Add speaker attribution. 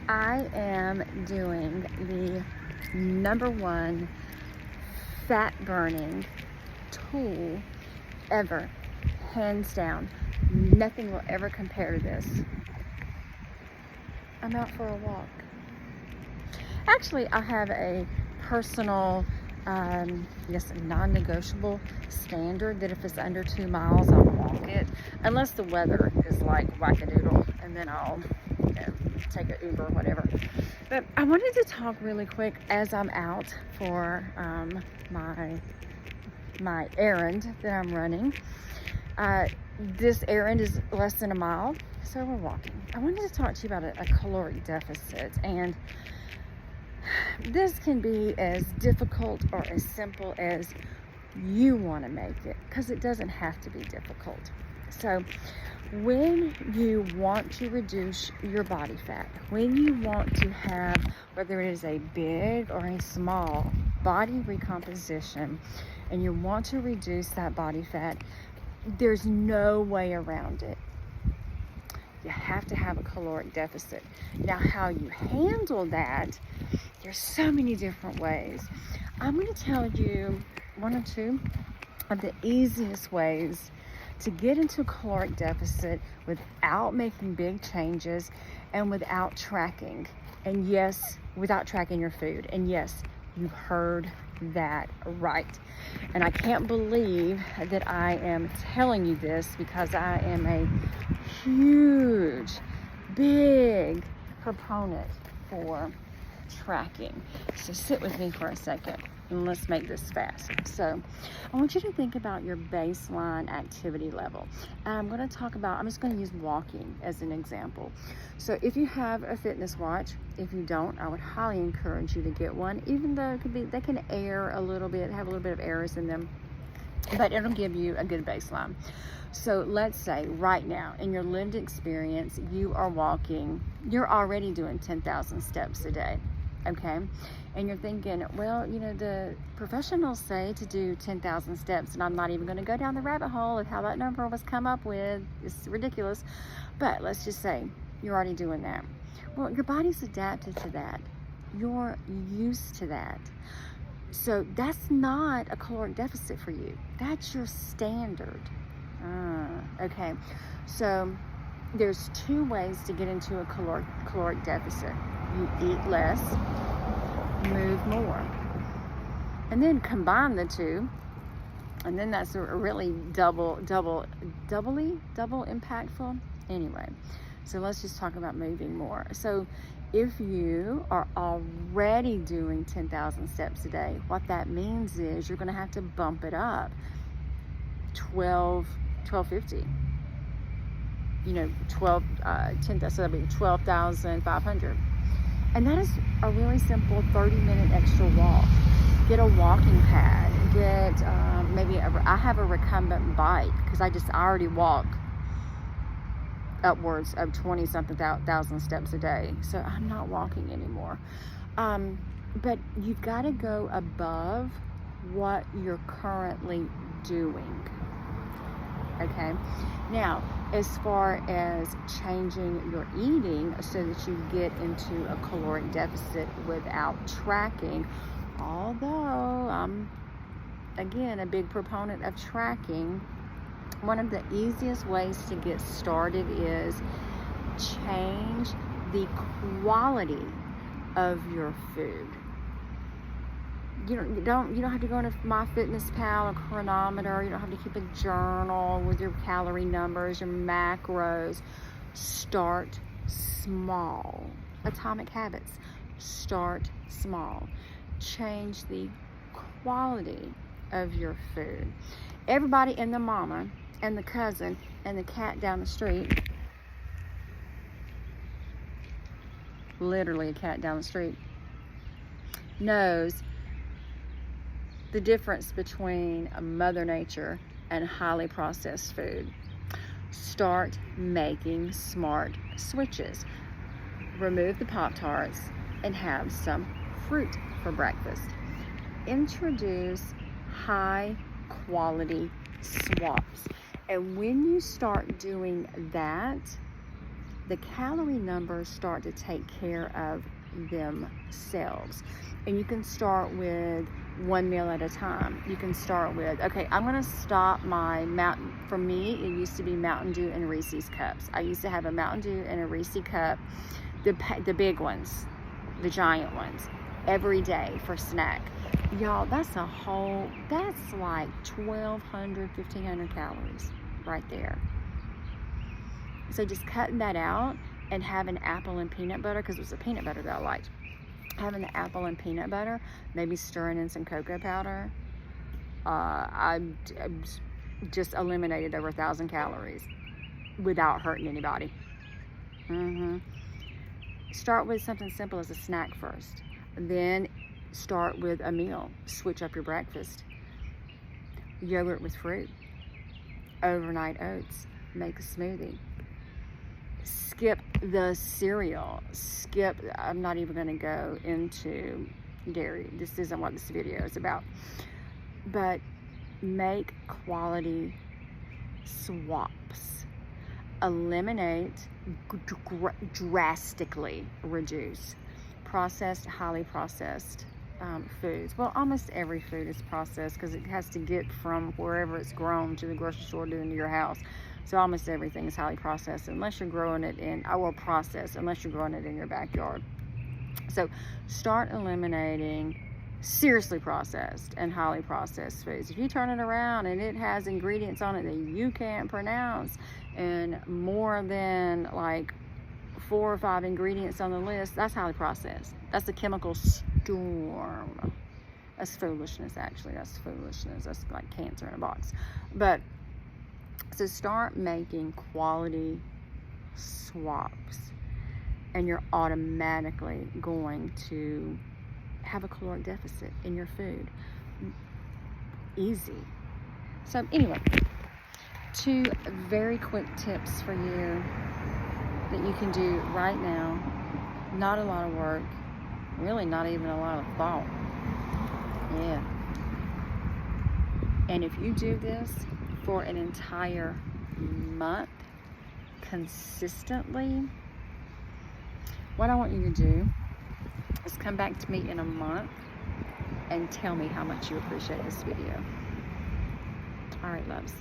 Speaker 1: I am doing the #1 fat burning tool ever, hands down. Nothing will ever compare to this. I'm out for a walk. Actually, I have a personal, non-negotiable standard that if it's under 2 miles, I'll walk it, unless the weather is like wackadoodle, and then I'll take an Uber or whatever. But I wanted to talk really quick as I'm out for my errand that I'm running. This errand is less than a mile, so we're walking. I wanted to talk to you about a caloric deficit, and this can be as difficult or as simple as you want to make it, because it doesn't have to be difficult. So when you want to reduce your body fat, when you want to have, whether it is a big or a small body recomposition, and you want to reduce that body fat, there's no way around it. You have to have a caloric deficit. Now, how you handle that, there's so many different ways. I'm going to tell you 1 or 2 of the easiest ways to get into a caloric deficit without making big changes and without tracking. And yes, without tracking your food. And yes, you heard that right. And I can't believe that I am telling you this, because I am a huge, big proponent for tracking. So sit with me for a second and let's make this fast. So I want you to think about your baseline activity level. I'm just going to use walking as an example. So if you have a fitness watch, if you don't, I would highly encourage you to get one, even though they can err a little bit, have a little bit of errors in them, but it'll give you a good baseline. So let's say right now, in your lived experience, you are walking, you're already doing 10,000 steps a day, okay? And you're thinking, well, the professionals say to do 10,000 steps, and I'm not even going to go down the rabbit hole of how that number was come up with. It's ridiculous. But let's just say you're already doing that. Well, your body's adapted to that. You're used to that. So that's not a caloric deficit for you. That's your standard. Okay. So there's 2 ways to get into a caloric deficit. You eat less, move more, and then combine the 2, and then that's a really double impactful. Anyway, so let's just talk about moving more. So if you are already doing 10,000 steps a day, what that means is you're going to have to bump it up 1250. 10,000, so that'd be 12,500. And that is a really simple 30-minute extra walk. Get a walking pad. Get I have a recumbent bike, because I already walk upwards of 20-something thousand steps a day. So I'm not walking anymore. But you've got to go above what you're currently doing. Okay. Now, as far as changing your eating so that you get into a caloric deficit without tracking, although I'm, again, a big proponent of tracking, one of the easiest ways to get started is change the quality of your food. You don't have to go into MyFitnessPal or Chronometer. You don't have to keep a journal with your calorie numbers, your macros. Start small. Atomic habits. Start small. Change the quality of your food. Everybody and the mama and the cousin and the cat down the street, literally a cat down the street, knows the difference between Mother Nature and highly processed food. Start making smart switches. Remove the Pop-Tarts and have some fruit for breakfast. Introduce high quality swaps. And when you start doing that, the calorie numbers start to take care of themselves. And you can start with one meal at a time. You can start with, okay, I'm going to stop my for me, it used to be Mountain Dew and Reese's cups. I used to have a Mountain Dew and a Reese's cup, the big ones, the giant ones, every day for snack. Y'all, that's like 1,200, 1,500 calories right there. So just cutting that out and having apple and peanut butter, because it was the peanut butter that I liked. Having the apple and peanut butter, maybe stirring in some cocoa powder. I just eliminated over 1,000 calories without hurting anybody. Start with something simple as a snack first. Then start with a meal. Switch up your breakfast. Yogurt with fruit. Overnight oats. Make a smoothie. Skip the cereal. I'm not even going to go into dairy. This isn't what this video is about. But make quality swaps. Eliminate, drastically reduce processed, highly processed foods. Well, almost every food is processed because it has to get from wherever it's grown to the grocery store to into your house. So almost everything is highly processed unless you're growing it unless you're growing it in your backyard. So start eliminating seriously processed and highly processed foods. If you turn it around and it has ingredients on it that you can't pronounce and more than like 4 or 5 ingredients on the list, that's highly processed. That's a chemical storm. That's foolishness, actually. That's foolishness. That's like cancer in a box. But so start making quality swaps, and you're automatically going to have a caloric deficit in your food. Easy. So anyway, 2 very quick tips for you that you can do right now. Not a lot of work, really not even a lot of thought. Yeah. And if you do this for an entire month consistently, what I want you to do is come back to me in a month and tell me how much you appreciate this video. All right, loves.